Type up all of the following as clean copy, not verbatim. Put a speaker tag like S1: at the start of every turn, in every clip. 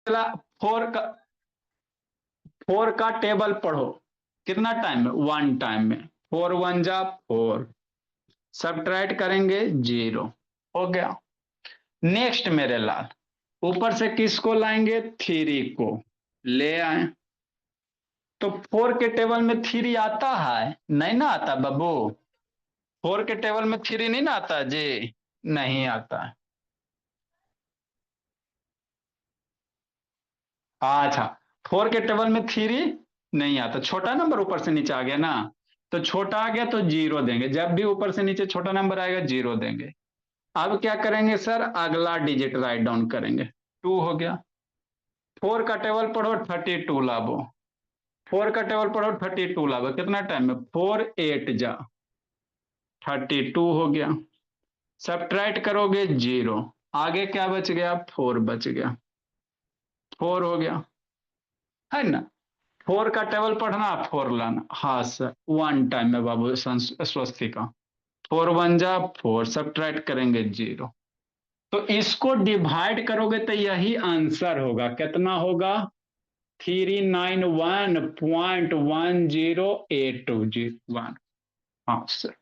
S1: Four का four का table पढ़ो, कितना टाइम में, वन टाइम में। फोर वन जा फोर, सब्ट्रैक्ट करेंगे जीरो, हो गया। नेक्स्ट मेरे लाल, ऊपर से किसको लाएंगे, थ्री को ले आए। तो फोर के टेबल में थ्री आता है, नहीं ना आता बब्बू, फोर के टेबल में थ्री नहीं ना आता जी, नहीं आता है। अच्छा, फोर के टेबल में थ्री नहीं आता, छोटा नंबर ऊपर से नीचे आ गया ना, तो छोटा आ गया तो जीरो देंगे, जब भी ऊपर से नीचे छोटा नंबर आएगा जीरो देंगे। अब क्या करेंगे सर, अगला डिजिट राइट डाउन करेंगे, टू हो गया। फोर का टेबल पढ़ो, 32 लाभो, फोर का टेबल पढ़ो, 32 लाभो, कितना टाइम में, फोर एट जा 32 हो गया। सब्ट्रैक्ट करोगे जीरो, आगे क्या बच गया, फोर बच गया, फोर हो गया, है ना। फोर का टेबल पढ़ना, फोर लाना, हाँ सर, वन टाइम में बाबू स्वस्ति का, फोर वन जा फोर, सब्ट्रैक्ट करेंगे जीरो। तो इसको डिवाइड करोगे तो यही आंसर होगा, कितना होगा, 391.108201। हाँ सर,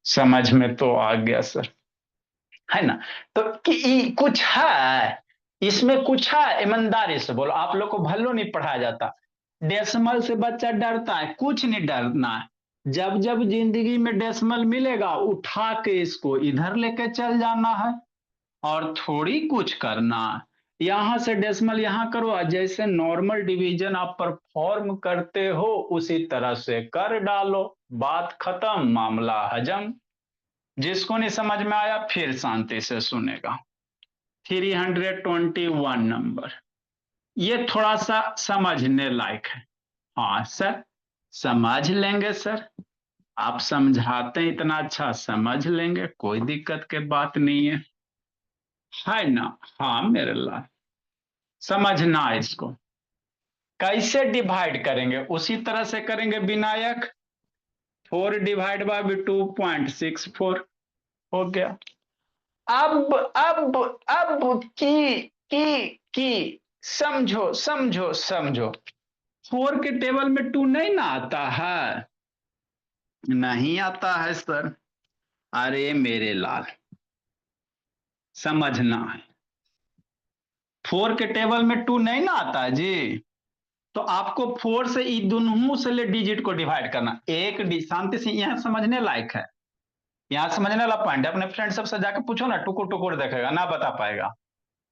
S1: समझ में तो आ गया सर, है ना। तो कुछ है इसमें, कुछ है, ईमानदारी से बोलो, आप लोग को भलो नहीं पढ़ाया जाता, डेसिमल से बच्चा डरता है, कुछ नहीं डरना है। जब जब जिंदगी में डेसिमल मिलेगा उठा के इसको इधर लेके चल जाना है, और थोड़ी कुछ करना है। यहां से डेसिमल यहां करो, जैसे नॉर्मल डिवीजन आप परफॉर्म करते हो उसी तरह से कर डालो, बात खत्म, मामला हजम। जिसको नहीं समझ में आया फिर शांति से सुनेगा। 321 नंबर, ये थोड़ा सा समझने लायक है। हाँ सर, समझ लेंगे सर, आप समझाते हैं इतना अच्छा, समझ लेंगे, कोई दिक्कत की बात नहीं है ना। हाँ मेरे लाल, समझना है इसको, कैसे डिवाइड करेंगे उसी तरह से करेंगे विनायक, 4 डिवाइड बाय 2.64 हो गया। अब की समझो समझो समझो, फोर के टेबल में टू नहीं ना आता है, नहीं आता है सर, अरे मेरे लाल समझना है, फोर के टेबल में टू नहीं ना आता है जी, तो आपको फोर से दोनों से ले डिजिट को डिवाइड करना, एक शांति से, यहां समझने लायक है, यहाँ समझने वाला पॉइंट है। अपने फ्रेंड सबसे जाके पूछो ना, टुकुर टुकुर देखेगा ना, बता पाएगा।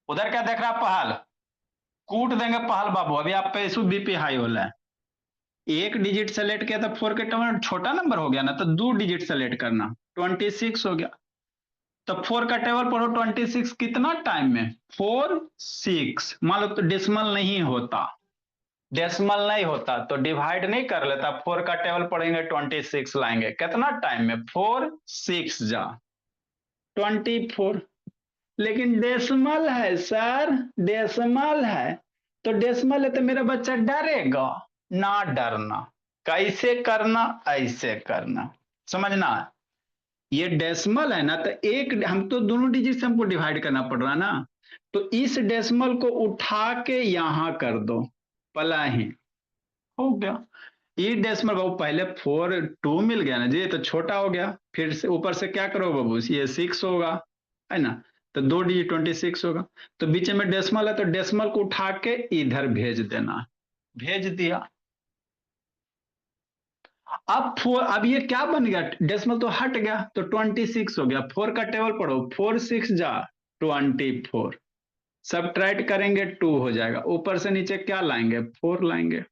S1: उधर क्या देख रहा है, पहाल, कूट देंगे पहाल बाबू, अभी आप पे बीपी हाई हो रहा है। एक डिजिट सेलेक्ट किया तो फोर के टर्म छोटा नंबर हो गया ना, तो दो डिजिट सेलेक्ट करना, 26 हो गया। तो फोर का टेबल पढ़ो, 26 कितना टाइम में, फोर सिक्स, मान लो तो डेसिमल नहीं होता, डेसिमल नहीं होता तो डिवाइड नहीं कर लेता, फोर का टेबल पढ़ेंगे 26 लाएंगे, कितना टाइम में, फोर सिक्स जा 24। लेकिन डेसिमल है सर, डेसिमल है, तो डेसिमल है तो मेरा बच्चा डरेगा ना, डरना, कैसे करना, ऐसे करना, समझना। ये डेसिमल है ना, तो एक, हम तो दोनों डिजिट से हमको डिवाइड करना पड़ रहा ना, तो इस डेसिमल को उठा के यहां कर दो, पलाही, हो गया। ई डेसिमल बाबू, पहले फोर टू मिल गया ना जी, तो छोटा हो गया, फिर से ऊपर से क्या करो बाबू, ये सिक्स होगा, है ना, तो दो डिजिट 26 होगा, तो बीच में डेसिमल है तो डेसिमल को उठा के इधर भेज देना, भेज दिया। अब फोर, अब ये क्या बन गया, डेसिमल तो हट गया तो 26 हो गया, फोर का टेबल पढ़ो, फोर सिक्स जा 24, सब्ट्रैक्ट करेंगे टू हो जाएगा, ऊपर से नीचे क्या लाएंगे, फोर लाएंगे,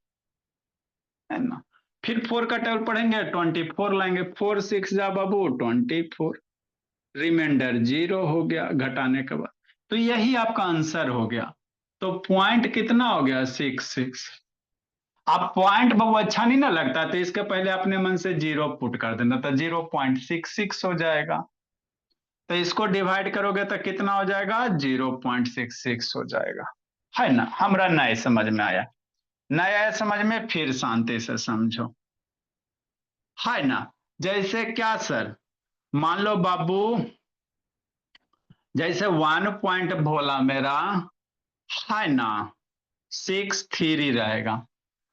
S1: है ना। फिर फोर का टेबल पढ़ेंगे, 24 लाएंगे, फोर सिक्स जा बाबू 24, रिमाइंडर जीरो हो गया घटाने के बाद, तो यही आपका आंसर हो गया। तो पॉइंट कितना हो गया, 6 6। आप पॉइंट बाबू अच्छा नहीं ना लगता, तो इसके पहले अपने मन से जीरो पुट कर देना, तो 0.66 हो जाएगा। तो इसको डिवाइड करोगे तो कितना हो जाएगा, 0.66 हो जाएगा, है ना। हमरा नए समझ में आया, नया समझ में, फिर शांति से समझो, है ना। जैसे क्या सर, मान लो बाबू, जैसे 1 पॉइंट बोला मेरा, है ना, 6 3 रहेगा,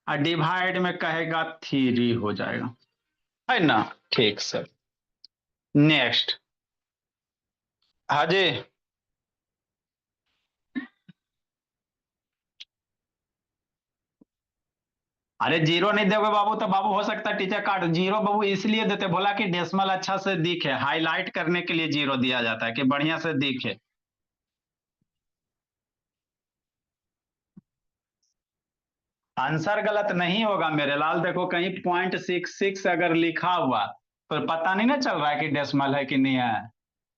S1: और डिवाइड में कहेगा 3 हो जाएगा, है ना। ठीक सर। नेक्स्ट। हाँ जी। अरे जीरो नहीं दोगे बाबू तो बाबू हो सकता है टीचर काट जीरो, बाबू इसलिए देते, बोला कि डेसिमल अच्छा से दिखे, हाईलाइट करने के लिए जीरो दिया जाता है कि बढ़िया से दिखे। आंसर गलत नहीं होगा मेरे लाल, देखो कहीं 0.66 अगर लिखा हुआ तो पता नहीं ना चल रहा है कि डेसिमल है कि नहीं है।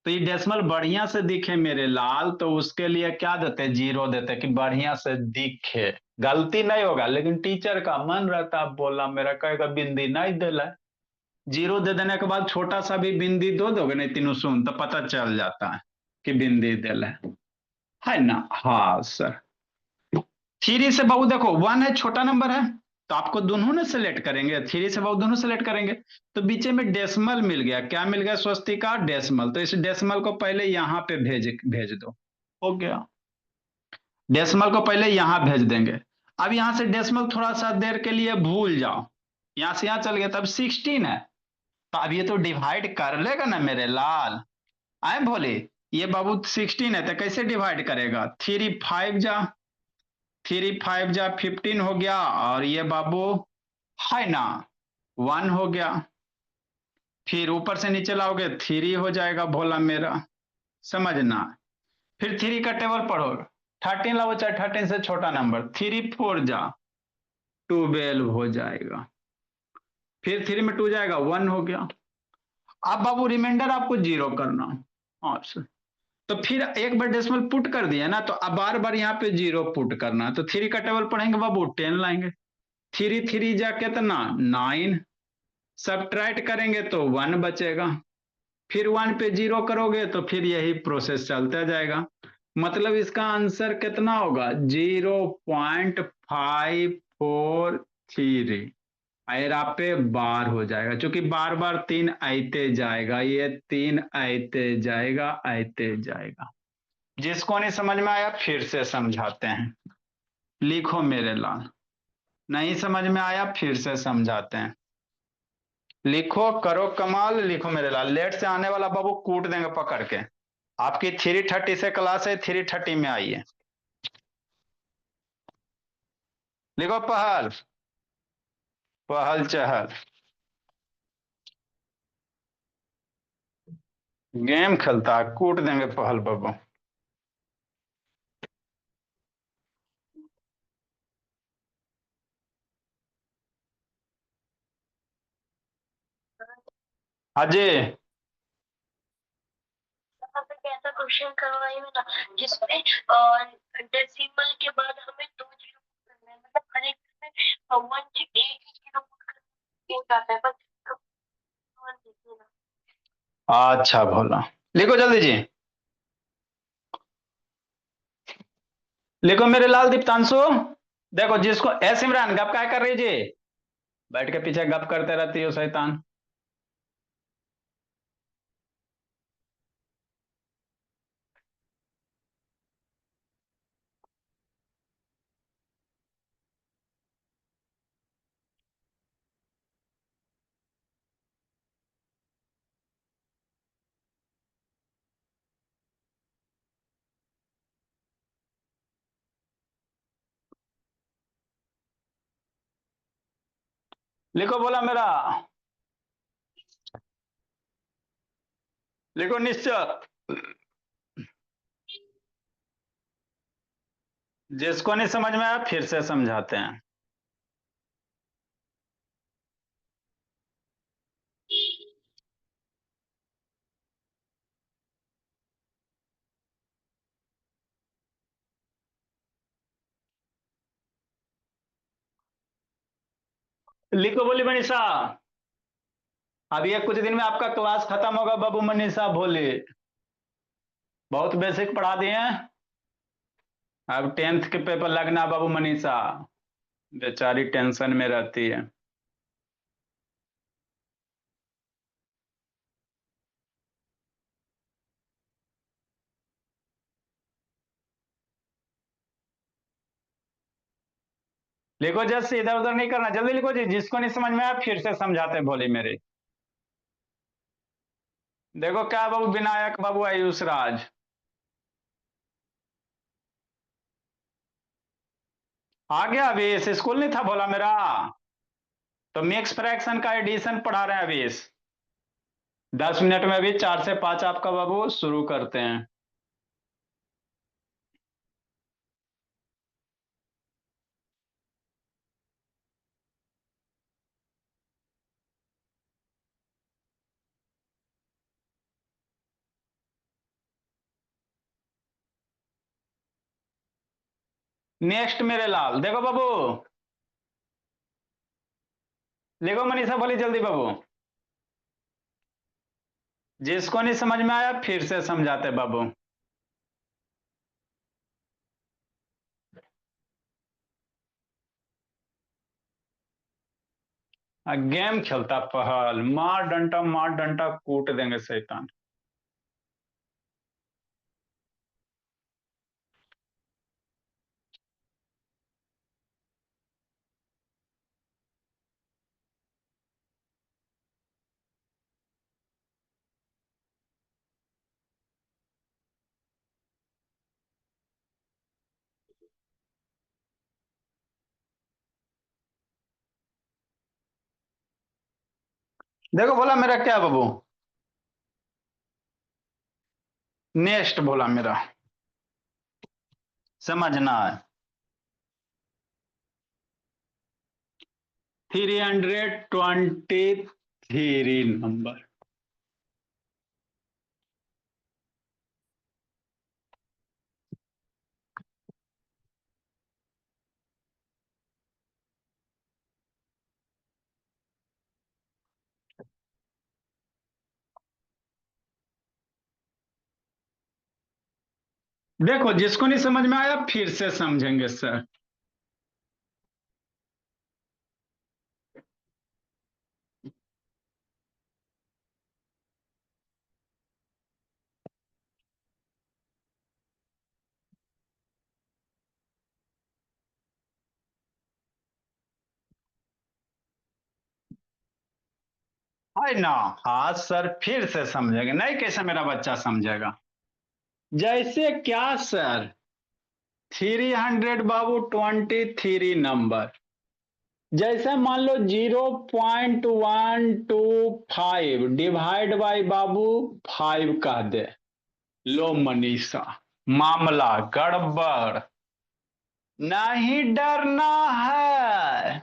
S1: तो ये डेसिमल बढ़िया से दिखे मेरे लाल, तो उसके लिए क्या देते, जीरो देते कि बढ़िया से दिखे। गलती नहीं होगा, लेकिन टीचर का मन रहता बोला मेरा कहेगा बिंदी नहीं देला। जीरो दे देने के बाद छोटा सा भी बिंदी दो दोगे नहीं तीनों सुन, तो पता चल जाता है कि बिंदी दिल है ना। हाँ सर। 3 से बहु देखो 1 है, छोटा नंबर है, तो आपको दोनों ने सेलेक्ट करेंगे, 3 से बहु दोनों सेलेक्ट करेंगे। तो बीच में डेसिमल मिल गया, क्या मिल गया स्वस्तिका, डेसिमल, तो इस डेसिमल को पहले यहां पे भेज भेज दो। हो गया। डेसिमल को पहले यहां भेज देंगे। अब यहां से डेसिमल थोड़ा सा देर के लिए भूल जाओ, यहां से यहां चल गया, तब 16 है। तो अब ये तो डिवाइड कर लेगा ना मेरे लाल, आए बोले। ये बाबू 16 है तो कैसे डिवाइड करेगा, 3 5 जा 15 हो गया, और ये बाबू है ना 1 हो गया। फिर ऊपर से नीचे लाओगे 3 हो जाएगा भोला मेरा, समझना। फिर 3 का टेबल पढ़ो, 13 लाओ, चाहे 13 से छोटा नंबर, 3 4 जा 12 हो जाएगा। फिर 3 में 2 जाएगा 1 हो गया। अब बाबू रिमाइंडर आपको जीरो करना। हाँ सर। तो फिर एक बार डेसिमल पुट कर दिया ना, तो अब बार बार यहाँ पे जीरो पुट करना, तो 3 का टेबल पढ़ेंगे बाबू 10 लाएंगे। 3 3 जा कितना 9, सब्ट्रैक्ट करेंगे तो 1 बचेगा। फिर 1 पे जीरो करोगे तो फिर यही प्रोसेस चलता जाएगा। मतलब इसका आंसर कितना होगा, 0.543। एरा पे बार हो जाएगा, क्योंकि बार बार 3 आते जाएगा, ये 3 आते जाएगा आते जाएगा। जिसको नहीं समझ में आया फिर से समझाते हैं, लिखो मेरे लाल। नहीं समझ में आया फिर से समझाते हैं, लिखो करो कमाल, लिखो मेरे लाल। लेट से आने वाला बाबू कूट देंगे पकड़ के। आपकी 3:30 से क्लास है, 3:30 में आइए। लिखो पहल, पहल चहल। गेम खेलता है, कूट देंगे पहल बाबू। अजय।
S2: यहाँ पे कैसा क्वेश्चन करवाई हो ना, जिसमें डेसिमल के बाद हमें 2 जीरो करना है, मतलब हर एक में 1 एक जीरो हो जाता है, बस देखिए ना।
S1: अच्छा भोला, लिखो जल्दी जी। लिखो मेरे लाल दीप्तांशु। देखो जिसको ए सिमरान गप क्या कर रही जी, बैठ के पीछे गप करते रहती हो शैतान। लिखो बोला मेरा, लिखो निश्चय। जिसको नहीं समझ में आया फिर से समझाते हैं। लिखो बोली मनीषा। अब ये कुछ दिन में आपका क्लास खत्म होगा बाबू मनीषा भोले, बहुत बेसिक पढ़ा दिए हैं। अब 10th के पेपर लगना बाबू मनीषा, बेचारी टेंशन में रहती है। लिखो जस्ट, इधर उधर नहीं करना, जल्दी लिखो जी। जिसको नहीं समझ में आया फिर से समझाते भोली मेरे। देखो क्या बाबू, विनायक बाबू, आयुष राज, आ गया अवेश? स्कूल नहीं था भोला मेरा? तो मिक्स फ्रैक्शन का एडिशन पढ़ा रहे हैं अवेश। 10 मिनट में भी 4 से 5 आपका बाबू शुरू करते हैं। नेक्स्ट मेरे लाल, देखो बाबू, लिखो मनीषा भोली जल्दी बाबू। जिसको नहीं समझ में आया फिर से समझाते बाबू। गेम खेलता पहल, मार डंटा कूट देंगे शैतान। देखो बोला मेरा क्या बाबू, नेक्स्ट बोला मेरा, समझना है। 323 नंबर। देखो जिसको नहीं समझ में आया फिर से समझेंगे सर। है ना? हाँ सर, फिर से समझेंगे नहीं, कैसे मेरा बच्चा समझेगा? जैसे क्या सर? 300 बाबू 23 नंबर। जैसे मान लो 0.125 डिवाइड बाई बाबू 5 कह दे, लो मनीषा, मामला गड़बड़। नहीं डरना है,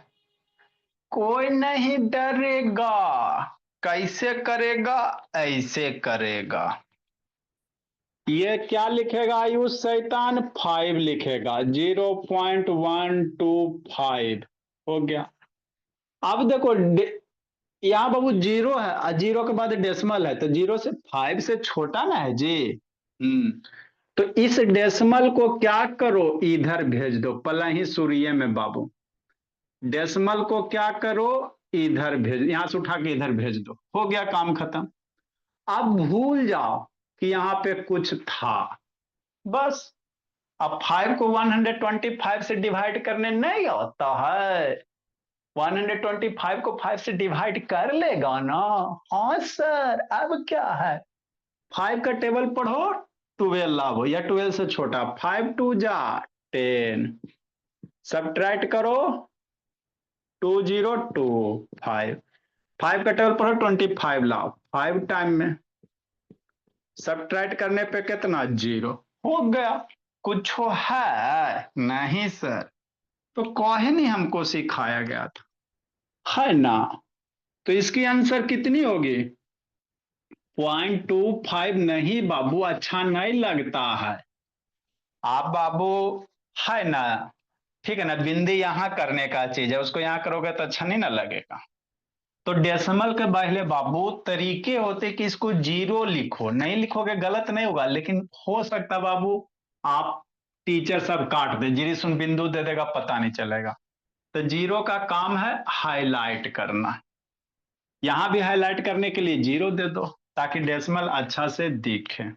S1: कोई नहीं डरेगा। कैसे करेगा? ऐसे करेगा। ये क्या लिखेगा आयुष शैतान? 5 लिखेगा, 0.125 हो गया। अब देखो यहाँ बाबू जीरो है और जीरो के बाद डेसिमल है, तो जीरो से 5 से छोटा ना है जी। हम्म। तो इस डेसिमल को क्या करो, इधर भेज दो पलही सूर्य में बाबू। डेसिमल को क्या करो, इधर भेज, यहां से उठा के इधर भेज दो, हो गया काम खत्म। अब भूल जाओ कि यहाँ पे कुछ था, बस। अब 5 को 125 से डिवाइड करने नहीं आता है? 125 को 5 से डिवाइड कर लेगा ना? हाँ सर, अब क्या है? 5 का टेबल पढ़ो, 12 लाओ या 12 से छोटा, 5 टू जा 10, सब्ट्रैक्ट करो, 2025। 5 का टेबल पढ़ो, 25 लाओ, 5 टाइम में सब्ट्रैक्ट करने पे कितना? 0 हो गया। कुछ है नहीं सर, तो काहे नहीं हमको सिखाया गया था, है ना? तो इसकी आंसर कितनी होगी? 0.25 नहीं बाबू, अच्छा नहीं लगता है। आप बाबू, है ना? ठीक है ना, बिंदी यहां करने का चीज है, उसको यहां करोगे तो अच्छा नहीं ना लगेगा। तो डेसिमल के पहले बाबू तरीके होते कि इसको जीरो लिखो, नहीं लिखोगे गलत नहीं होगा, लेकिन हो सकता बाबू आप टीचर सब काट दे, जीरी सुन बिंदु दे देगा, पता नहीं चलेगा। तो जीरो का काम है हाईलाइट करना, यहां भी हाईलाइट करने के लिए जीरो दे दो ताकि डेसिमल अच्छा से दिखे।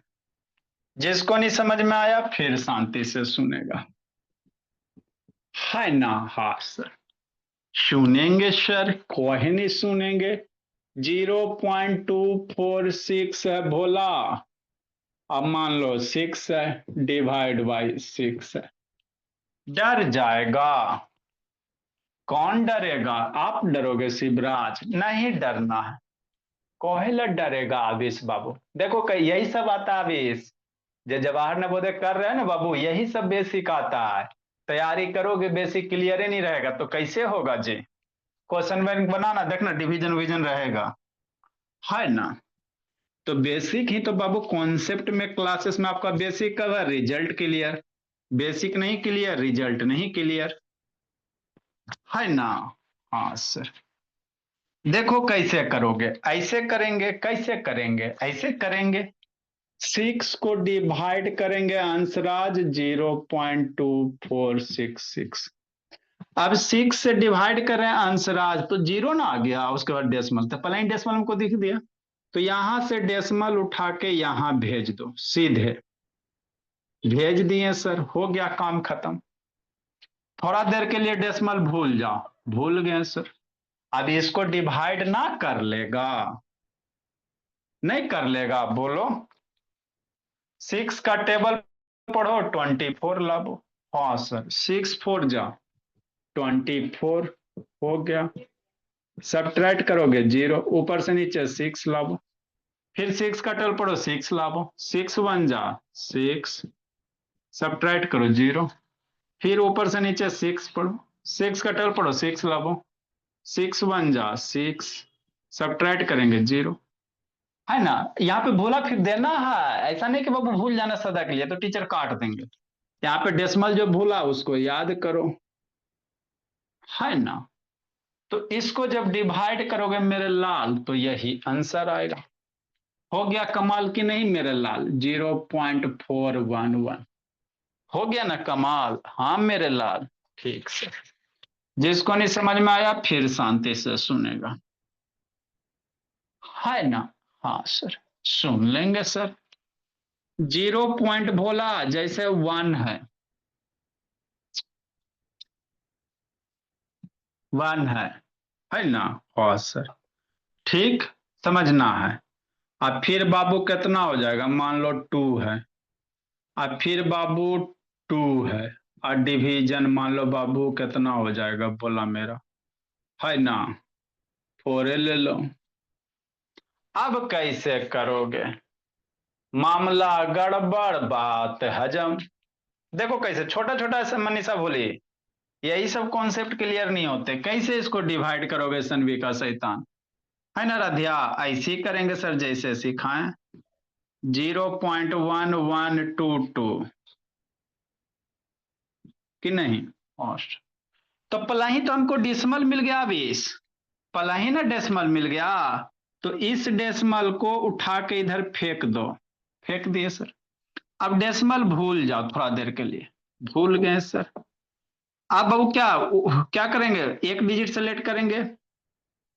S1: जिसको नहीं समझ में आया फिर शांति से सुनेगा। है ना? हाँ सर, सुनेंगे सर, कोई नहीं सुनेंगे। 0.246 है भोला। अब मान लो 6 है, डिवाइड बाई 6 है। डर जाएगा? कौन डरेगा? आप डरोगे शिवराज? नहीं डरना है। कोहेला डरेगा आवेश बाबू? देखो यही सब आता है आवेश। जो जवाहर नवोदय कर रहे हैं ना बाबू, यही सब बेसिक आता है। तैयारी करोगे बेसिक क्लियर ही नहीं रहेगा तो कैसे होगा जी? क्वेश्चन बैंक बनाना, देखना डिवीजन विजन रहेगा, है ना? तो बेसिक ही तो बाबू कॉन्सेप्ट में क्लासेस में आपका basic cover, result clear. Basic नहीं क्लियर, रिजल्ट नहीं क्लियर, है ना? हाँ सर। देखो कैसे करोगे, ऐसे करेंगे, कैसे करेंगे, ऐसे करेंगे। 6 को डिवाइड करेंगे अंशराज 0.2466। अब 6 से डिवाइड कर रहे हैं अंशराज तो जीरो ना आ गया, उसके बाद डेसिमल, तो पहले ही डेसिमल हमको दिख दिया। तो यहां से डेसिमल उठा के यहां भेज दो सीधे। भेज दिए सर, हो गया काम खत्म। थोड़ा देर के लिए डेसिमल भूल जाओ। भूल गए सर। अब इसको डिवाइड ना कर लेगा? नहीं कर लेगा, बोलो। 6 का टेबल पढ़ो, 24 लाओ। हाँ सर, 6 4 जा 24 हो गया। सब्ट्रैक्ट करोगे 0, ऊपर से नीचे 6 लाओ। फिर 6 का टेबल पढ़ो, 6 लाओ। 6 1 जा 6, सब्ट्रैक्ट करो 0। फिर ऊपर से नीचे 6 पढ़ो, 6 का टेबल पढ़ो, 6 लाओ। 6 1 जा 6, सब्ट्रैक्ट करेंगे 0, है ना? यहाँ पे भूला फिर देना है, ऐसा नहीं कि बाबू भूल जाना सदा के लिए तो टीचर काट देंगे। यहाँ पे डेसिमल जो भूला उसको याद करो, है ना? तो इसको जब डिवाइड करोगे मेरे लाल तो यही आंसर आएगा। हो गया कमाल की नहीं मेरे लाल? 0.411 हो गया ना कमाल? हाँ मेरे लाल, ठीक से। जिसको नहीं समझ में आया फिर शांति से सुनेगा, है ना? हाँ सर, सुन लेंगे सर। 0 भोला जैसे 1 है ना? हाँ सर, ठीक, समझना है। अब फिर बाबू कितना हो जाएगा? मान लो 2 है। अब फिर बाबू 2 है। और डिवीजन मान लो बाबू कितना हो जाएगा बोला मेरा, है ना? 4 ले लो। अब कैसे करोगे? मामला गड़बड़ बात हजम। देखो कैसे छोटा छोटा मनीषा बोली, यही सब कॉन्सेप्ट क्लियर नहीं होते, कैसे इसको डिवाइड करोगे सनवी का शैतान, है ना राधिया? ऐसे ही करेंगे सर जैसे सिखाएं। 0.1122 कि नहीं? और तो पलाही तो हमको डेसिमल मिल गया, 20 पलाही ना डेसिमल मिल गया। तो इस डेसिमल को उठा के इधर फेंक दो। फेंक दिए सर। अब डेसिमल भूल जाओ थोड़ा देर के लिए। भूल गए सर। आप बाबू क्या क्या करेंगे? एक डिजिट सेलेक्ट करेंगे,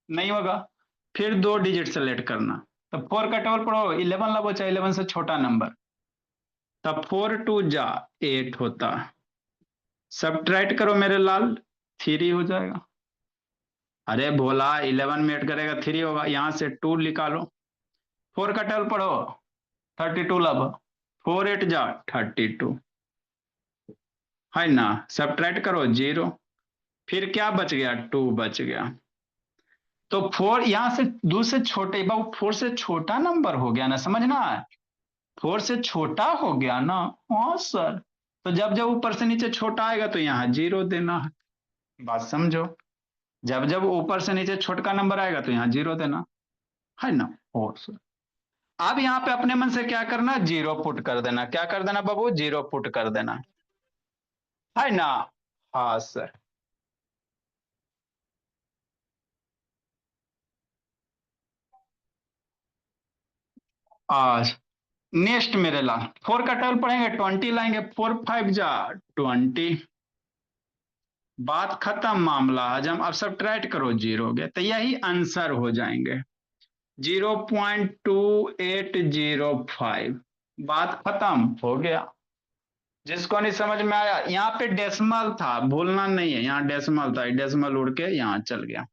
S1: नहीं होगा। फिर 2 डिजिट सेलेक्ट करना। तो 4 का टेबल पढ़ो, 11 ला, चाहे 11 से छोटा नंबर। तब 4 2 जा 8 होता। सब्ट्रैक्ट करो मेरे लाल, 3 हो जाएगा। अरे भोला 11 में ऐड करेगा 3 होगा, यहां से 2 निकालो। 4 का टेबल पढ़ो, 32 लब। 4 8 जा 32, है ना? सब्ट्रैक्ट करो 0। फिर क्या बच गया? 2 बच गया। तो 4 यहां से 2 से छोटे बाबू, 4 से छोटा नंबर हो गया ना, समझना है? 4 से छोटा हो गया ना? हाँ सर। तो जब जब ऊपर से नीचे छोटा आएगा तो यहाँ 0 देना है। बात समझो। जब जब ऊपर से नीचे छोटा नंबर आएगा तो यहाँ 0 देना, है ना? और सर अब यहाँ पे अपने मन से क्या करना? 0 पुट कर देना। क्या कर देना बाबू? 0 पुट कर देना, है ना? हाँ सर। आज नेक्स्ट मेरे ला 4 का टेबल पढ़ेंगे, 20 लाएंगे। 4 5 जा 20, बात खत्म, मामला हजम। अब सब ट्राइट करो 0 हो गया, तो यही आंसर हो जाएंगे। 0.2805, बात खत्म हो गया। जिसको नहीं समझ में आया, यहाँ पे डेसिमल था, भूलना नहीं है, यहाँ डेसिमल था, डेसिमल उड़ के यहाँ चल गया।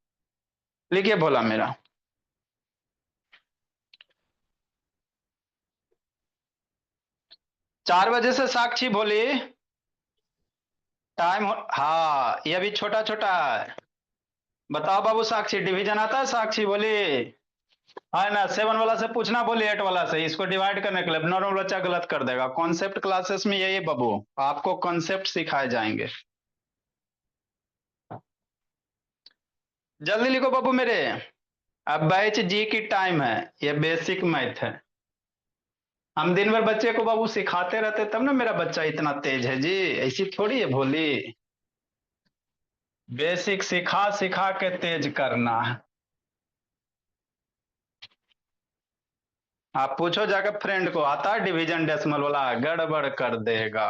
S1: लिखिए भोला मेरा। 4 बजे से साक्षी बोली टाइम हो, हाँ ये भी छोटा छोटा है। बताओ बाबू साक्षी, डिवीजन आता है? साक्षी बोली है ना। 7 वाला से पूछना, बोली 8 वाला से, इसको डिवाइड करने के लिए। नॉर्मल बच्चा गलत कर देगा। कॉन्सेप्ट क्लासेस में यही बाबू, आपको कॉन्सेप्ट सिखाए जाएंगे। जल्दी लिखो बाबू मेरे। अब बैच जी की टाइम है, ये बेसिक मैथ है। हम दिन भर बच्चे को बाबू सिखाते रहते, तब ना मेरा बच्चा इतना तेज है जी, ऐसी थोड़ी है भोली। बेसिक सिखा सिखा के तेज करना है। आप पूछो जाकर फ्रेंड को, आता है डिवीजन डेसिमल वाला? गड़बड़ कर देगा।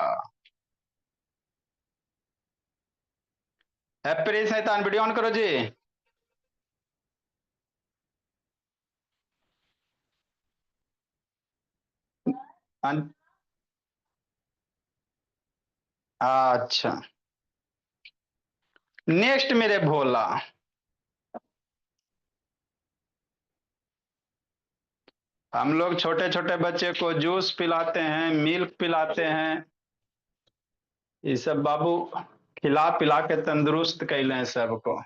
S1: हैप्पी शैतान, वीडियो ऑन करो जी। अच्छा, नेक्स्ट मेरे भोला, हम लोग छोटे छोटे बच्चे को जूस पिलाते हैं, मिल्क पिलाते हैं, ये सब बाबू खिला पिला के तंदुरुस्त कैले हैं सबको।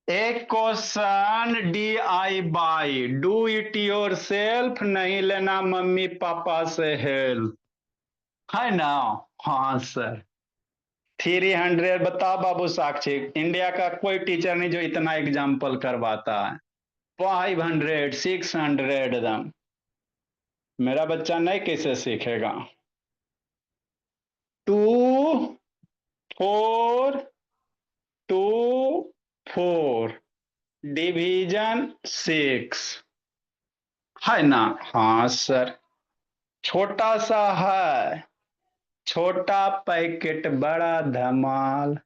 S1: एक question DIY, do it your self, नहीं लेना मम्मी पापा से हेल्प, है ना? हाँ सर। 300, बताओ बाबू साक्षी, इंडिया का कोई टीचर नहीं जो इतना एग्जाम्पल करवाता है। 500, 600 एकदम। मेरा बच्चा नहीं कैसे सीखेगा? 2, 4, 2, 4, डिवीजन 6, है ना? हाँ सर। छोटा सा है, छोटा पैकेट बड़ा धमाल।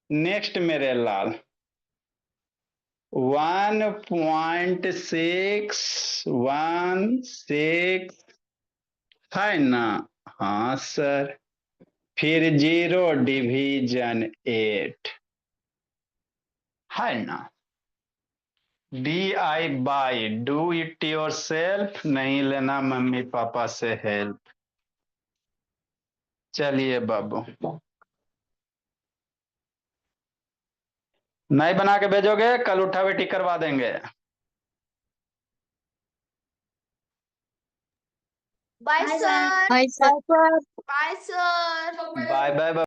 S1: नेक्स्ट मेरे लाल, 1.616, है ना? हाँ सर। फिर 0 डिवीजन 8, है ना? DIY, do it your self, नहीं लेना मम्मी पापा से हेल्प। चलिए बाबू, नहीं बना के भेजोगे, कल उठा बेटी करवा देंगे।
S3: Bye sir.
S4: Bye sir.
S3: Bye sir.
S1: Bye bye.